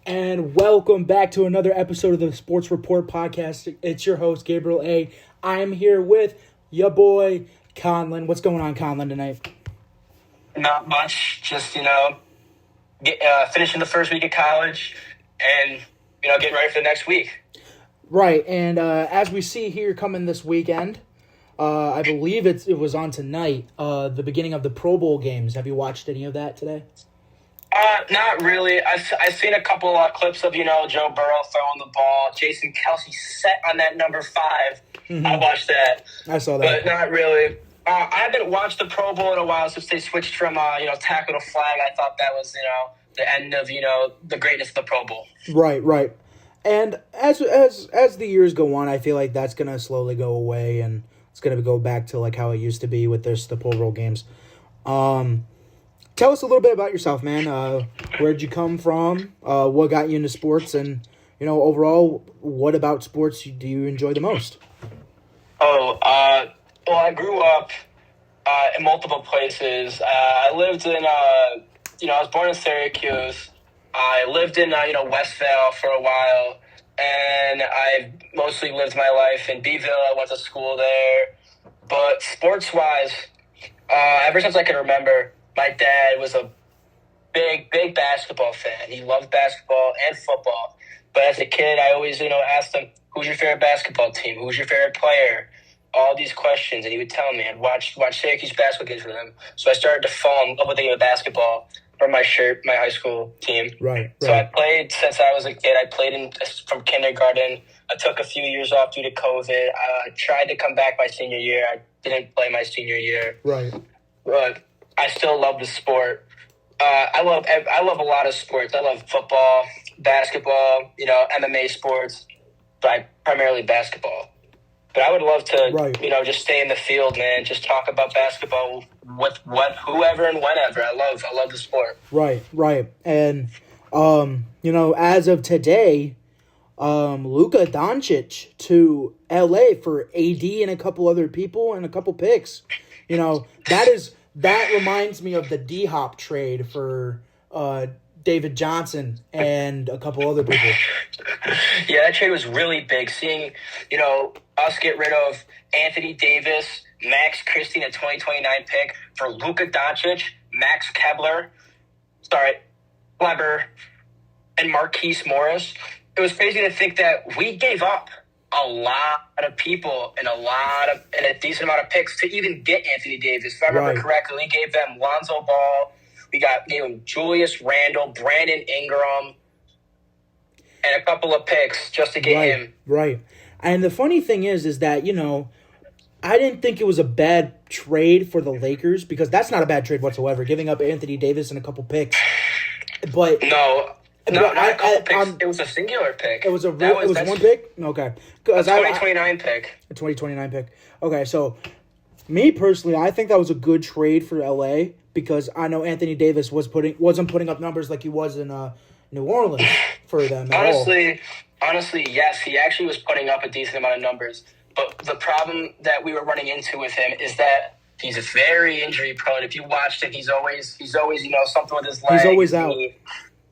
And welcome back to another episode of the Sports Report podcast. It's your host, Gabriel A. I am here with your boy, Conlin. What's going on, Conlin, tonight? Not much. Just, finishing the first week of college and, getting ready for the next week. Right, and as we see here coming this weekend, I believe it was on tonight, the beginning of the Pro Bowl games. Have you watched any of that today? Not really. I've seen a couple clips of, Joe Burrow throwing the ball. Jason Kelsey set on that number 5. Mm-hmm. I watched that. I saw that. But not really. I haven't watched the Pro Bowl in a while since they switched from, tackle to flag. I thought that was, the end of, the greatness of the Pro Bowl. Right. And as the years go on, I feel like that's going to slowly go away, and it's going to go back to like how it used to be with the Pro Bowl games. Tell us a little bit about yourself, man. Where'd you come from? What got you into sports? And, overall, what about sports do you enjoy the most? Well, I grew up in multiple places. I lived in, I was born in Syracuse. I lived in, Westvale for a while. And I mostly lived my life in Beeville. I went to school there. But sports-wise, ever since I can remember, my dad was a big basketball fan. He loved basketball and football. But as a kid, I always, asked him, who's your favorite basketball team? Who's your favorite player? All these questions. And he would tell me, and watch Syracuse basketball games with him. So I started to fall in love with the game of basketball from my high school team. Right. So I played since I was a kid. I played from kindergarten. I took a few years off due to COVID. I tried to come back my senior year. I didn't play my senior year. Right. But I still love the sport. I love a lot of sports. I love football, basketball, MMA sports, but primarily basketball. But I would love to, just stay in the field, man. Just talk about basketball with whoever and whenever. I love the sport. Right. And, as of today, Luka Doncic to LA for AD and a couple other people and a couple picks. That reminds me of the D-Hop trade for David Johnson and a couple other people. Yeah, that trade was really big. Seeing, us get rid of Anthony Davis, Max Christie, a 2029 pick for Luka Doncic, Max Kleber, and Marquise Morris. It was crazy to think that we gave up a lot of people and a decent amount of picks to even get Anthony Davis. If I remember correctly, we gave them Lonzo Ball. We gave him Julius Randle, Brandon Ingram, and a couple of picks just to get him. Right. And the funny thing is that, I didn't think it was a bad trade for the Lakers because that's not a bad trade whatsoever, giving up Anthony Davis and a couple picks. But No, not a couple picks. It was a singular pick. It was one pick? Okay. A 2029 pick. A 2029 pick. Okay, so me personally, I think that was a good trade for LA because I know Anthony Davis wasn't putting up numbers like he was in New Orleans for them at all. Honestly, yes, he actually was putting up a decent amount of numbers. But the problem that we were running into with him is that he's very injury prone. If you watched him, he's always something with his leg. He's always out.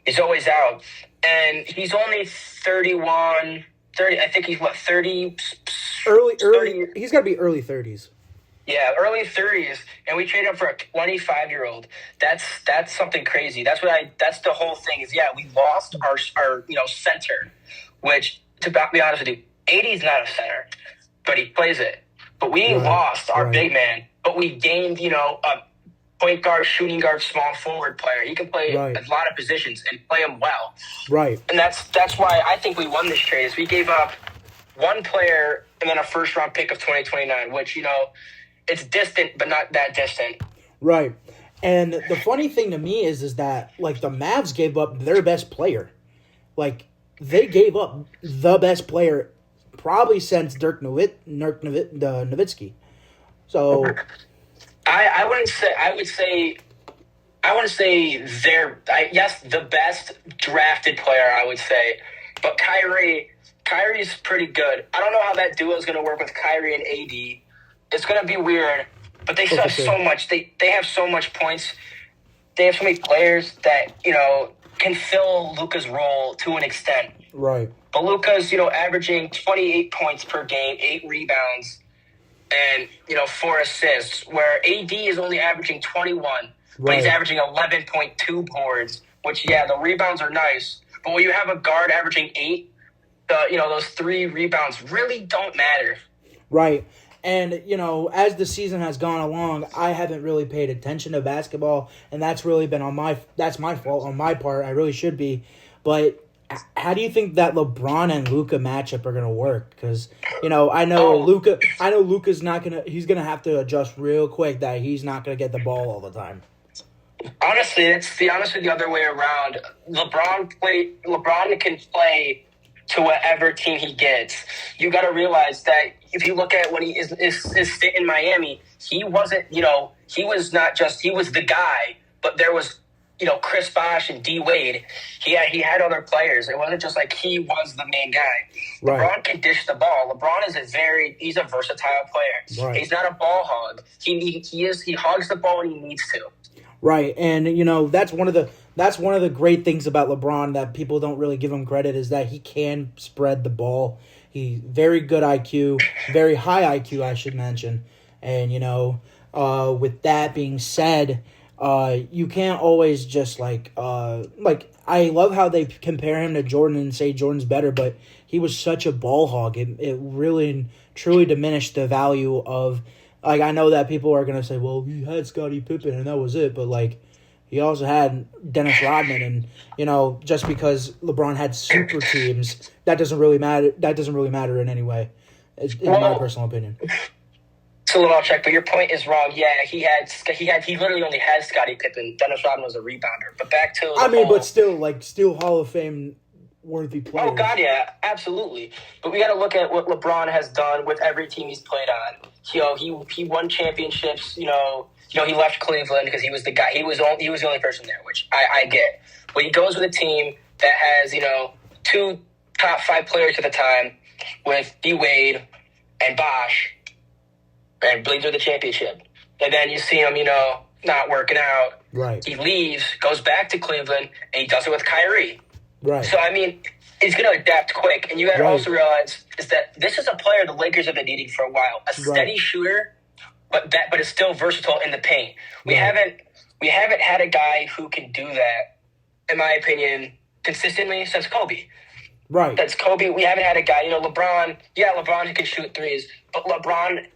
He's always out. And he's only 31, 30. I think he's 30? Early. He's got to be early 30s. Yeah, early 30s. And we traded him for a 25-year-old. That's something crazy. That's the whole thing is, we lost our center, which, to be honest with you, 80's not a center, but he plays it. But we lost our big man, but we gained, a point guard, shooting guard, small forward player. He can play a lot of positions and play them well. Right. And that's why I think we won this trade is we gave up one player and then a first-round pick of 2029, which, it's distant, but not that distant. Right. And the funny thing to me is that, the Mavs gave up their best player. They gave up the best player probably since Dirk Nowitzki. So I wouldn't say the best drafted player, I would say. But Kyrie's pretty good. I don't know how that duo is going to work with Kyrie and AD. It's going to be weird, but they have so much. They have so much points. They have so many players that, can fill Luka's role to an extent. Right. But Luka's, averaging 28 points per game, 8 rebounds, and, 4 assists, where AD is only averaging 21, but he's averaging 11.2 boards, which, the rebounds are nice. But when you have a guard averaging 8, those 3 rebounds really don't matter. Right. And, as the season has gone along, I haven't really paid attention to basketball, and that's really been that's my fault on my part. I really should be. But how do you think that LeBron and Luka matchup are going to work? Because, I know Luka's not going to – he's going to have to adjust real quick that he's not going to get the ball all the time. Honestly, it's the other way around. LeBron can play to whatever team he gets. You got to realize that if you look at when he is fit in Miami, he wasn't, he was the guy, but there was, Chris Bosh and D Wade. He had other players. It wasn't just like he was the main guy. Right. LeBron can dish the ball. LeBron is he's a versatile player. Right. He's not a ball hog. He hogs the ball when he needs to. Right, and that's one of the great things about LeBron that people don't really give him credit is that he can spread the ball. He's very good IQ, very high IQ, I should mention. And with that being said, you can't always just like I love how they compare him to Jordan and say Jordan's better, but he was such a ball hog. It really truly diminished the value of. Like, I know that people are going to say, well, he had Scottie Pippen and that was it. But, he also had Dennis Rodman. And, just because LeBron had super teams, that doesn't really matter. That doesn't really matter in any way, in my personal opinion. It's a little off track, but your point is wrong. Yeah, he literally only had Scottie Pippen. Dennis Rodman was a rebounder. But back to but still Hall of Fame worthy players. Oh, God, yeah, absolutely. But we got to look at what LeBron has done with every team he's played on. He won championships. He left Cleveland because he was the guy. He was the only person there, which I get. But he goes with a team that has 2 top 5 players at the time with D Wade and Bosh, and bleeds with the championship. And then you see him, not working out. Right. He leaves, goes back to Cleveland, and he does it with Kyrie. Right. So, he's going to adapt quick. And you got to also realize is that this is a player the Lakers have been needing for a while. A steady shooter, but is still versatile in the paint. We haven't had a guy who can do that, in my opinion, consistently since Kobe. Right. Since Kobe, we haven't had a guy, LeBron. Yeah, LeBron who can shoot threes, but LeBron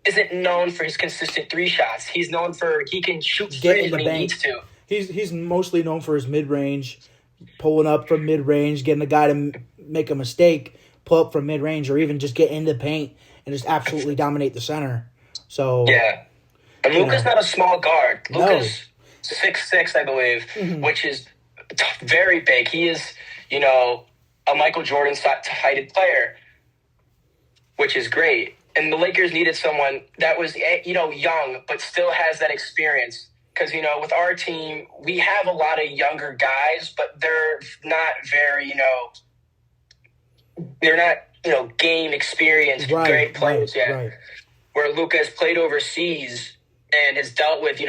isn't known for his consistent 3 shots. He's known for he can shoot threes when he needs to. He's mostly known for his mid-range, pulling up from mid-range, getting a guy to make a mistake, pull up from mid-range, or even just get into the paint and just absolutely dominate the center. So yeah. And Luka's not a small guard. Luka's 6'6", I believe, which is very big. He is, a Michael Jordan-sided player, which is great. And the Lakers needed someone that was, young, but still has that experience. Because, with our team, we have a lot of younger guys, but they're not very, they're not, game experienced, great players yet. Right. Where Luka has played overseas and has dealt with,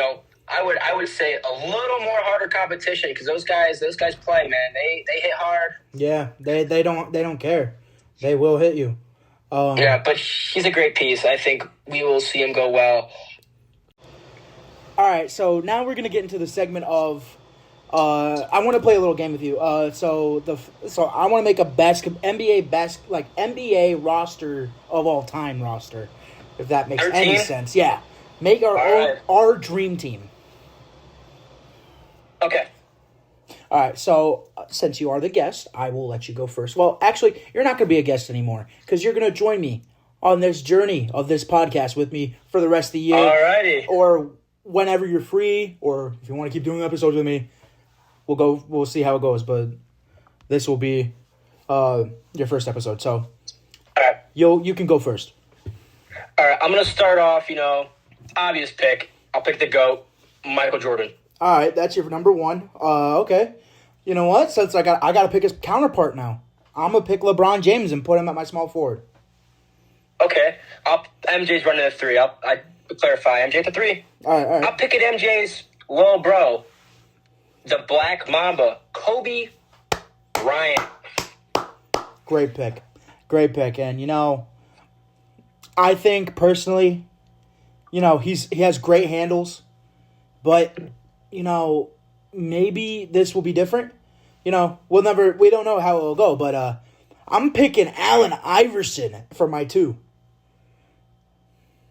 I would say a little more harder competition because those guys play, man. They hit hard. Yeah, they don't care. They will hit you. But he's a great piece. I think we will see him go well. All right, so now we're gonna get into the segment of. I want to play a little game with you. So I want to make a NBA roster of all time roster, if that makes 13? any sense. Yeah, make our dream team. Okay. All right, so since you are the guest, I will let you go first. Well, actually, you're not going to be a guest anymore because you're going to join me on this journey of this podcast with me for the rest of the year. Alrighty. Or whenever you're free, or if you want to keep doing episodes with me, we'll see how it goes. But this will be your first episode, so right. You can go first. All right, I'm going to start off, obvious pick. I'll pick the GOAT, Michael Jordan. All right, that's your number one. Okay. You know what? Since I got to pick his counterpart now. I'm going to pick LeBron James and put him at my small forward. Okay. MJ's running at 3. I clarify. MJ at the 3. All right. I'll pick at MJ's little bro. the Black Mamba, Kobe Bryant. Great pick. And, I think personally, he has great handles, but, maybe this will be different. We don't know how it will go, but I'm picking Allen Iverson for my 2.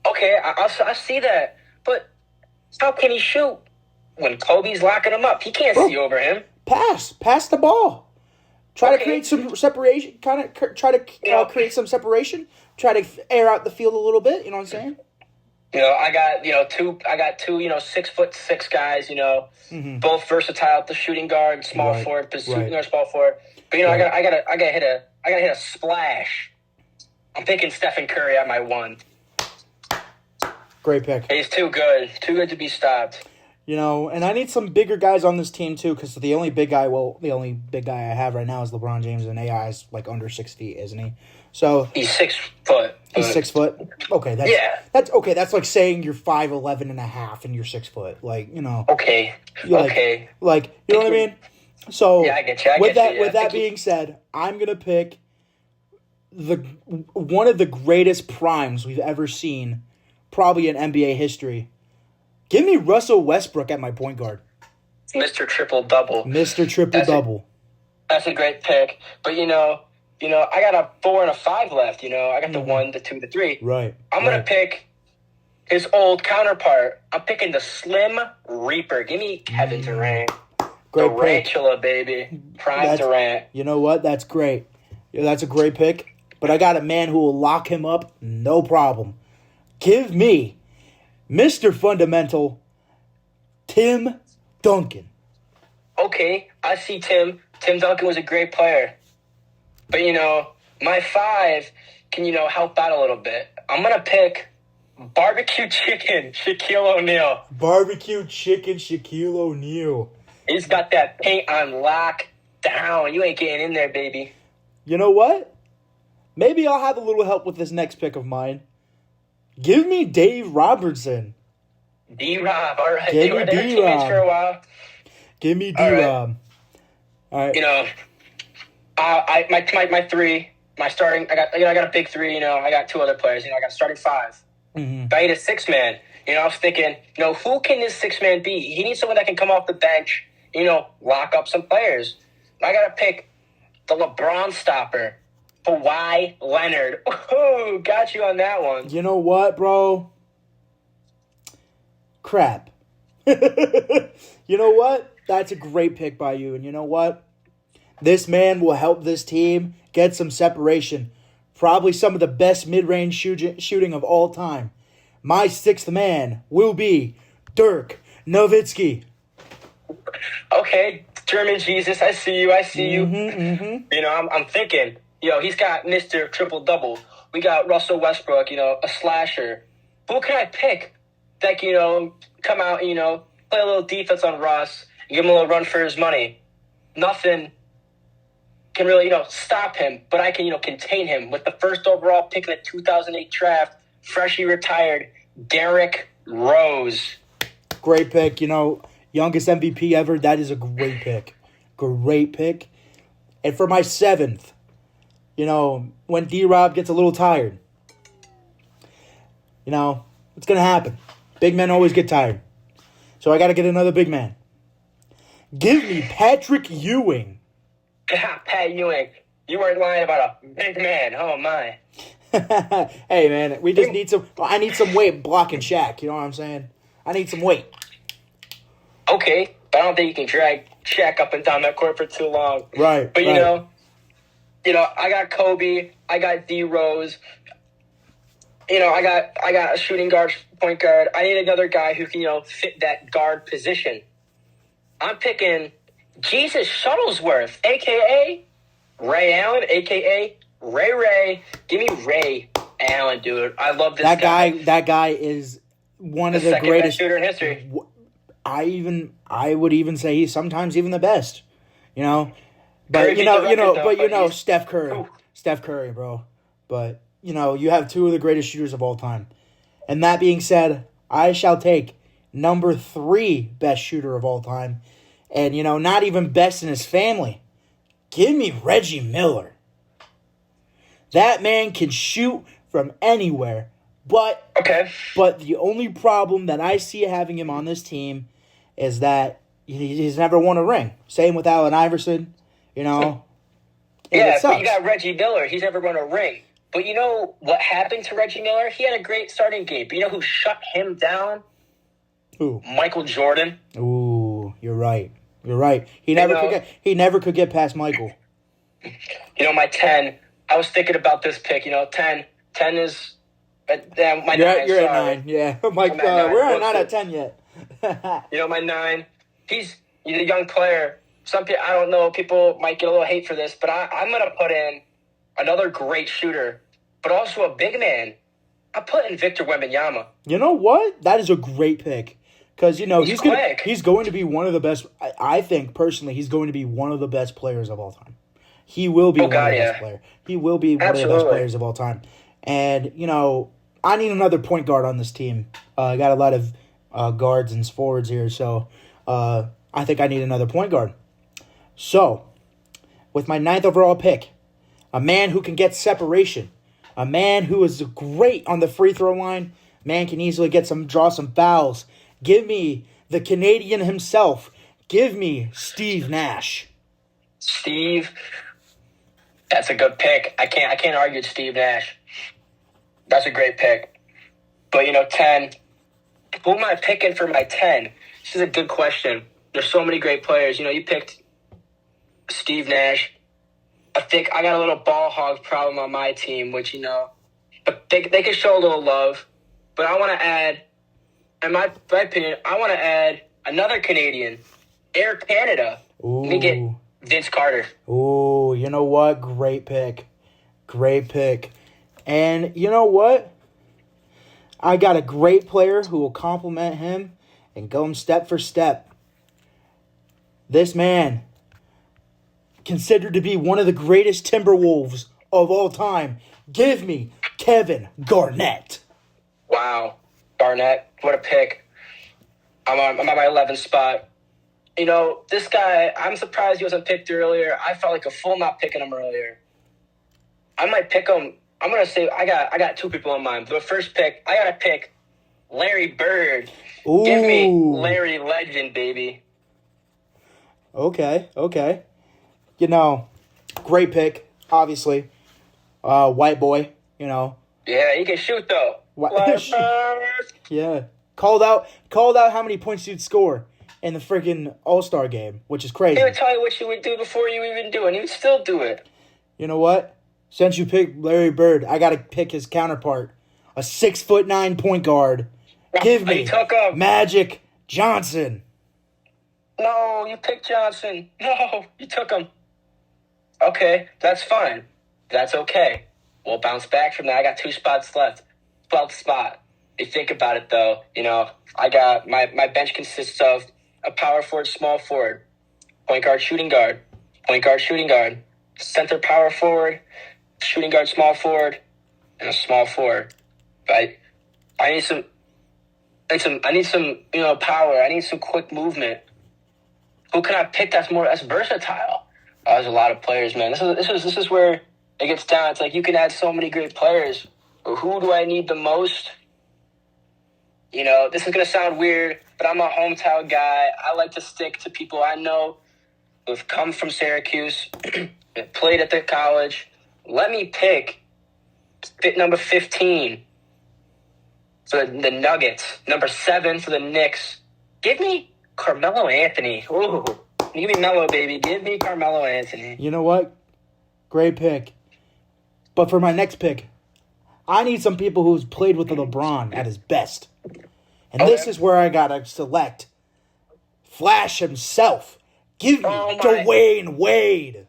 Okay, I see that, but how can he shoot when Kobe's locking him up? He can't see over him. Pass the ball. Try to create some separation. Create some separation. Try to air out the field a little bit. You know what I'm saying? I got two 6'6" guys. Both versatile at the shooting guard, small forward, small forward. But I gotta hit a splash. I'm picking Stephen Curry at my 1. Great pick. He's too good to be stopped. And I need some bigger guys on this team too, because the only big guy I have right now is LeBron James, and AI is like under 6 feet, isn't he? So he's 6 foot. He's 6 foot. Okay, that's okay. That's like saying you're 5'11" and a half and you're 6 foot. Okay. You know what I mean? So yeah, I get you. With that being said, I'm gonna pick one of the greatest primes we've ever seen, probably in NBA history. Give me Russell Westbrook at my point guard. Mr. Triple-Double. That's a great pick. But, I got a 4 and a 5 left. I got the 1, the 2, the 3. Right. I'm going to pick his old counterpart. I'm picking the Slim Reaper. Give me Kevin Durant. Great Durantula, baby. Prime Durant. You know what? That's great. Yeah, that's a great pick. But I got a man who will lock him up, no problem. Give me Mr. Fundamental, Tim Duncan. Okay, I see Tim. Tim Duncan was a great player. But, my 5 can, help out a little bit. I'm going to pick Barbecue Chicken, Shaquille O'Neal. Barbecue Chicken, Shaquille O'Neal. He's got that paint on lock down. You ain't getting in there, baby. You know what? Maybe I'll have a little help with this next pick of mine. Give me Dave Robertson. D-Rob, all right. They were teammates for a while. Give me D-Rob. All right. My 3, my starting. I got a big 3. I got 2 other players. I got a starting 5. Mm-hmm. But I need a 6-man. I was thinking, who can this 6-man be? He needs someone that can come off the bench. Lock up some players. I got to pick the LeBron stopper. Kawhi Leonard. Oh, got you on that one. You know what, bro? Crap. You know what? That's a great pick by you. And you know what? This man will help this team get some separation. Probably some of the best mid-range shooting of all time. My 6th man will be Dirk Nowitzki. Okay, German Jesus, I see you. Mm-hmm. I'm thinking, he's got Mr. Triple-Double. We got Russell Westbrook, a slasher. Who can I pick that can, come out and, play a little defense on Russ and give him a little run for his money? Nothing can really, stop him, but I can, contain him with the first overall pick in the 2008 draft, freshly retired, Derrick Rose. Great pick. Youngest MVP ever. That is a great pick. Great pick. And for my 7th, when D-Rob gets a little tired, it's going to happen. Big men always get tired. So I got to get another big man. Give me Patrick Ewing. Pat Ewing. You weren't lying about a big man. Oh, my. Hey, man, we just need some... I need some weight blocking Shaq. You know what I'm saying? I need some weight. Okay, but I don't think you can drag Shaq up and down that court for too long. Right, But, I got Kobe. I got D. Rose. I got a shooting guard, point guard. I need another guy who can, fit that guard position. I'm picking Jesus Shuttlesworth, a.k.a. Ray Allen, a.k.a. Ray. Give me Ray Allen, dude. I love this guy. That guy is one of the greatest shooter in history. I would even say he's sometimes even the best. But Steph Curry, bro. But you have 2 of the greatest shooters of all time. And that being said, I shall take number 3 best shooter of all time, and, not even best in his family. Give me Reggie Miller. That man can shoot from anywhere. But the only problem that I see having him on this team is that he's never won a ring. Same with Allen Iverson, Yeah, but you got Reggie Miller. He's never won a ring. But you know what happened to Reggie Miller? He had a great starting game. But you know who shut him down? Who? Michael Jordan. Ooh, you're right. He never could get past Michael. My 10. I was thinking about this pick. 10 is my 9. You're at 9. Yeah, Mike. We're not at 10 yet. My 9. He's a young player. Some people, I don't know. People might get a little hate for this, but I'm gonna put in another great shooter, but also a big man. I'm putting Victor Wembanyama. You know what? That is a great pick. Because, he's going to be one of the best. I think, personally, he's going to be one of the best players of all time. He will be one of the best players. He will be one of the best players of all time. And, I need another point guard on this team. I got a lot of guards and forwards here, so I think I need another point guard. So, with my 9th overall pick, a man who can get separation, a man who is great on the free throw line, man can easily draw some fouls. Give me the Canadian himself. Give me Steve Nash. Steve, that's a good pick. I can't argue with Steve Nash. That's a great pick. But 10. Who am I picking for my 10? This is a good question. There's so many great players. You picked Steve Nash. I think I got a little ball hog problem on my team, which but they can show a little love. But I want to add. In my opinion, I want to add another Canadian, Air Canada. Ooh. Let me get Vince Carter. Ooh, you know what? Great pick. And you know what? I got a great player who will complement him and go him step for step. This man, considered to be one of the greatest Timberwolves of all time. Give me Kevin Garnett. Wow. Garnett, what a pick. I'm on my 11th spot. This guy, I'm surprised he wasn't picked earlier. I felt like a fool not picking him earlier. I might pick him. I'm going to say I got 2 people in mind. The first pick, I got to pick Larry Bird. Ooh. Give me Larry Legend, baby. Okay. Great pick, obviously. White boy, Yeah, he can shoot, though. Yeah. Called out how many points you'd score in the freaking All-Star game, which is crazy. He would tell you what you would do before you even do it, and he would still do it. You know what? Since you picked Larry Bird, I got to pick his counterpart. A 6'9" point guard. Give me Magic Johnson. No, you picked Johnson. No, you took him. Okay, that's fine. That's okay. We'll bounce back from that. I got 2 spots left. 12th spot. If you think about it, though, I got my bench consists of a power forward, small forward, point guard, shooting guard, center power forward, shooting guard, small forward, and a small forward. Right? I need some power. I need some quick movement. Who can I pick that's versatile? There's a lot of players, man. This is where it gets down. It's like you can add so many great players. But who do I need the most? This is going to sound weird, but I'm a hometown guy. I like to stick to people I know who've come from Syracuse, played at the college. Let me pick number 15 for the Nuggets, number 7 for the Knicks. Give me Carmelo Anthony. Ooh, give me Melo, baby. Give me Carmelo Anthony. You know what? Great pick. But for my next pick, I need some people who's played with LeBron at his best. And this is where I got to select Flash himself. Give me Dwayne Wade.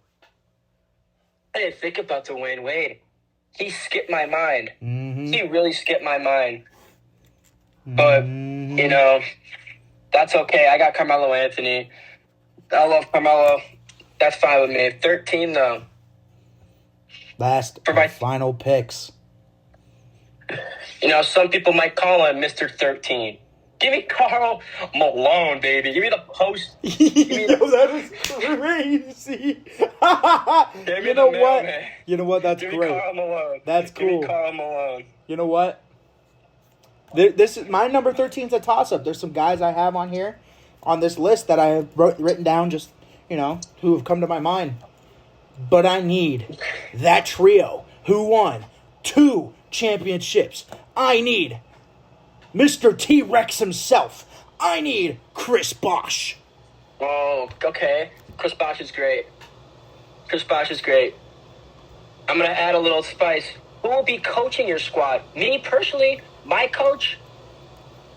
I didn't think about Dwayne Wade. He skipped my mind. Mm-hmm. He really skipped my mind. But, that's okay. I got Carmelo Anthony. I love Carmelo. That's fine with me. 13, though. Last for my final picks. Some people might call him Mr. 13. Give me Karl Malone, baby. Give me the post. Yo, that is crazy. Give me You know the what? mailman. You know what? That's Give great. me Karl Malone. That's Give cool. me Karl Malone. You know what? This is my number 13 is a toss-up. There's some guys I have on here, on this list that I have written down just, who have come to my mind. But I need that trio who won 2 championships. I need Mr. T-Rex himself. I need Chris Bosh. Oh, okay. Chris Bosh is great. I'm going to add a little spice. Who will be coaching your squad? Me, personally, my coach?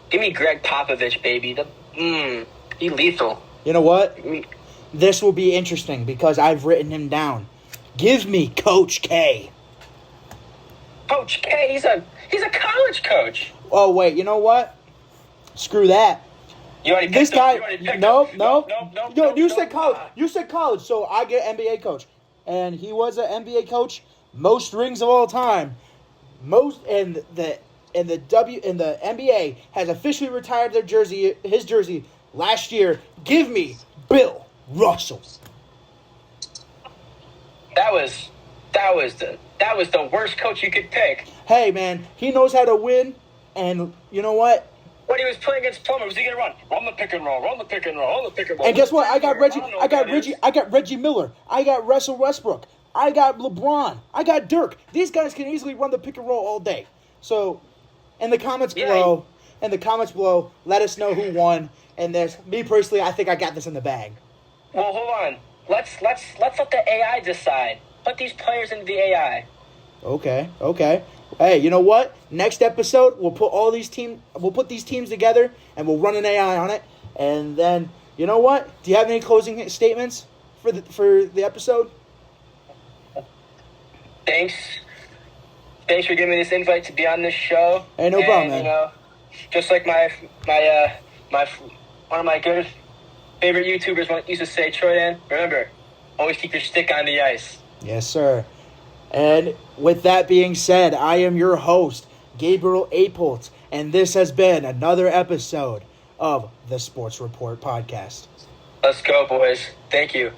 Give me Greg Popovich, baby. He lethal. You know what? This will be interesting because I've written him down. Give me Coach K. Coach K, he's a college coach. Oh, wait, you know what? Screw that. You already picked This him. guy, You already picked no. him. No, You said college. You said college, so I get NBA coach, and he was an NBA coach, most rings of all time, the NBA has officially retired his jersey last year. Give me Bill Russell. That was the worst coach you could pick. Hey man, he knows how to win, and you know what? When he was playing against Plummer, was he gonna run the pick and roll, run the pick and roll? And guess what? I got Reggie Miller. I got Russell Westbrook. I got LeBron. I got Dirk. These guys can easily run the pick and roll all day. So, in the comments below, let us know who won. And me personally, I think I got this in the bag. Well, hold on. Let's let the AI decide. Put these players into the AI. Okay. Hey, you know what? Next episode, we'll put these teams together, and we'll run an AI on it. And then, you know what? Do you have any closing statements for the episode? Thanks for giving me this invite to be on this show. Hey, no problem, man. Just like my one of my good favorite YouTubers used to say, Troyan, remember, always keep your stick on the ice. Yes, sir. And with that being said, I am your host, Gabriel Apelt, and this has been another episode of the Sports Report Podcast. Let's go, boys. Thank you.